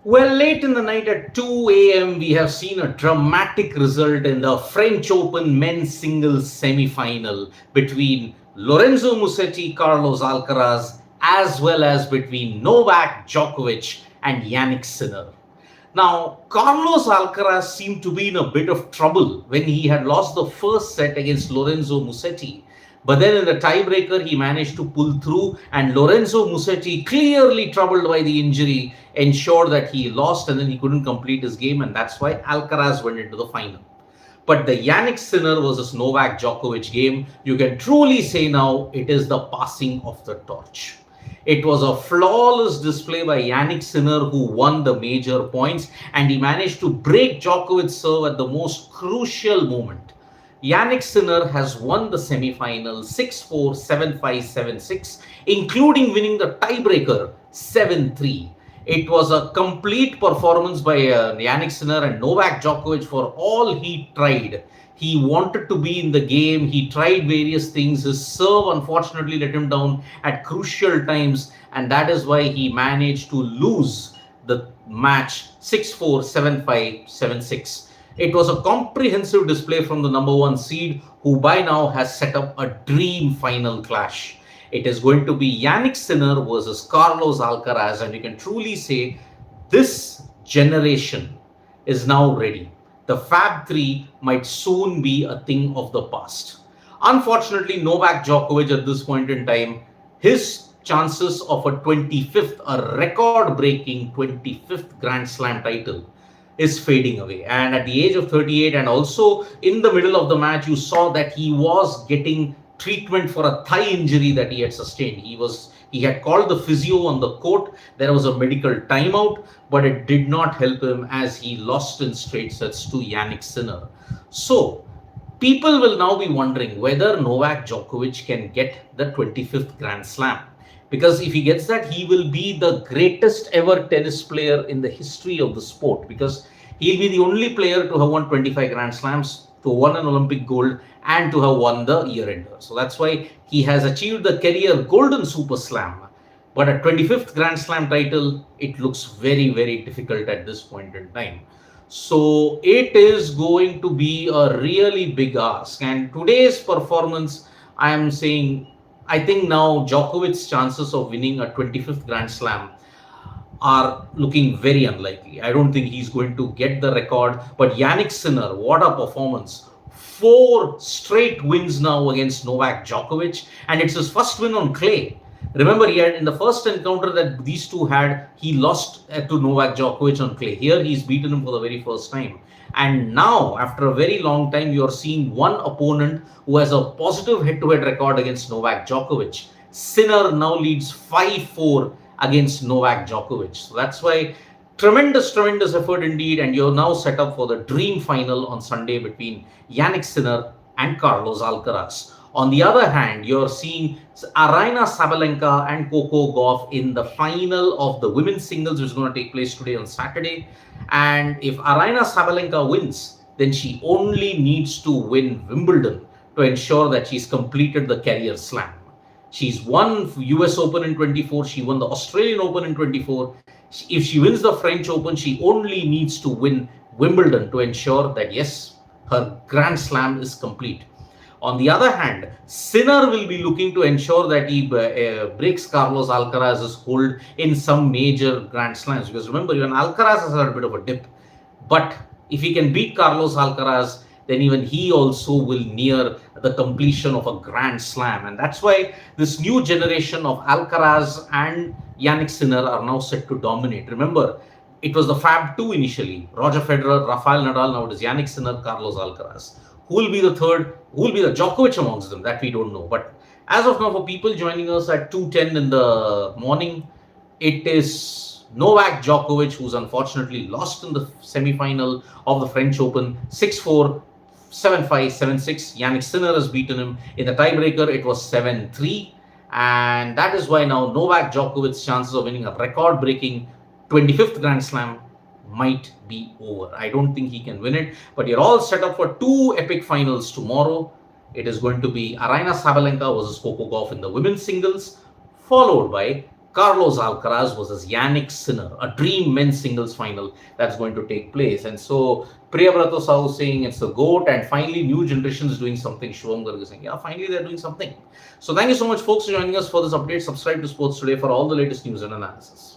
Well, late in the night at 2 a.m., we have seen a dramatic result in the French Open men's singles semi-final between Lorenzo Musetti, Carlos Alcaraz, as well as between Novak Djokovic and Jannik Sinner. Now, Carlos Alcaraz seemed to be in a bit of trouble when he had lost the first set against Lorenzo Musetti. But then in the tiebreaker, he managed to pull through, and Lorenzo Musetti, clearly troubled by the injury, ensured that he lost and then he couldn't complete his game, and that's why Alcaraz went into the final. But the Jannik Sinner versus Novak Djokovic game, you can truly say now it is the passing of the torch. It was a flawless display by Jannik Sinner, who won the major points, and he managed to break Djokovic's serve at the most crucial moment. Jannik Sinner has won the semi-final 6-4, 7-5, 7-6, including winning the tiebreaker 7-3. It was a complete performance by Jannik Sinner, and Novak Djokovic, for all he tried. He wanted to be in the game. He tried various things. His serve unfortunately let him down at crucial times, and that is why he managed to lose the match 6-4, 7-5, 7-6. It was a comprehensive display from the number one seed, who by now has set up a dream final clash. It is going to be Jannik Sinner versus Carlos Alcaraz, and you can truly say this generation is now ready. The Fab Three might soon be a thing of the past. Unfortunately, Novak Djokovic at this point in time, his chances of a 25th, a record-breaking 25th Grand Slam title is fading away. And at the age of 38, and also in the middle of the match, you saw that he was getting treatment for a thigh injury that he had sustained. He had called the physio on the court. There was a medical timeout, but it did not help him as he lost in straight sets to Jannik Sinner. So people will now be wondering whether Novak Djokovic can get the 25th Grand Slam. Because if he gets that, he will be the greatest ever tennis player in the history of the sport. Because he'll be the only player to have won 25 Grand Slams, to have won an Olympic gold, and to have won the year-ender. So that's why he has achieved the career golden super slam. But a 25th Grand Slam title, it looks very, very difficult at this point in time. So it is going to be a really big ask. And today's performance, I am saying, I think now Djokovic's chances of winning a 25th Grand Slam are looking very unlikely. I don't think he's going to get the record. But Jannik Sinner, what a performance. 4 straight wins now against Novak Djokovic, and it's his first win on clay. Remember, he had in the first encounter that these two had, he lost to Novak Djokovic on clay. Here he's beaten him for the very first time. And now, after a very long time, you're seeing one opponent who has a positive head-to-head record against Novak Djokovic. Sinner now leads 5-4 against Novak Djokovic. So that's why tremendous effort indeed. And you're now set up for the dream final on Sunday between Jannik Sinner and Carlos Alcaraz. On the other hand, you're seeing Aryna Sabalenka and Coco Gauff in the final of the women's singles, which is going to take place today on Saturday. And if Aryna Sabalenka wins, then she only needs to win Wimbledon to ensure that she's completed the career slam. She's won US Open in 24. She won the Australian Open in 24. If she wins the French Open, she only needs to win Wimbledon to ensure that, yes, her Grand Slam is complete. On the other hand, Sinner will be looking to ensure that he breaks Carlos Alcaraz's hold in some major Grand Slams. Because remember, even Alcaraz has had a bit of a dip. But if he can beat Carlos Alcaraz, then even he also will near the completion of a Grand Slam. And that's why this new generation of Alcaraz and Jannik Sinner are now set to dominate. Remember, it was the Fab 2 initially. Roger Federer, Rafael Nadal, now it is Jannik Sinner, Carlos Alcaraz. Who will be the third? Who will be the Djokovic amongst them? That we don't know. But as of now, for people joining us at 2:10 in the morning, it is Novak Djokovic, who's unfortunately lost in the semi-final of the French Open, 6-4, 7-5, 7-6. Jannik Sinner has beaten him. In the tiebreaker, it was 7-3. And that is why now Novak Djokovic's chances of winning a record-breaking 25th Grand Slam might be over. I don't think he can win it, but you're all set up for 2 epic finals tomorrow. It is going to be Aryna Sabalenka versus Coco Gauff in the women's singles, followed by Carlos Alcaraz versus Jannik Sinner, a dream men's singles final that's going to take place. And so Priyabrata Sahu saying it's the GOAT, and finally new generation is doing something. Shivam Garg is saying, yeah, finally they're doing something. So thank you so much, folks, for joining us for this update. Subscribe to Sports Today for all the latest news and analysis.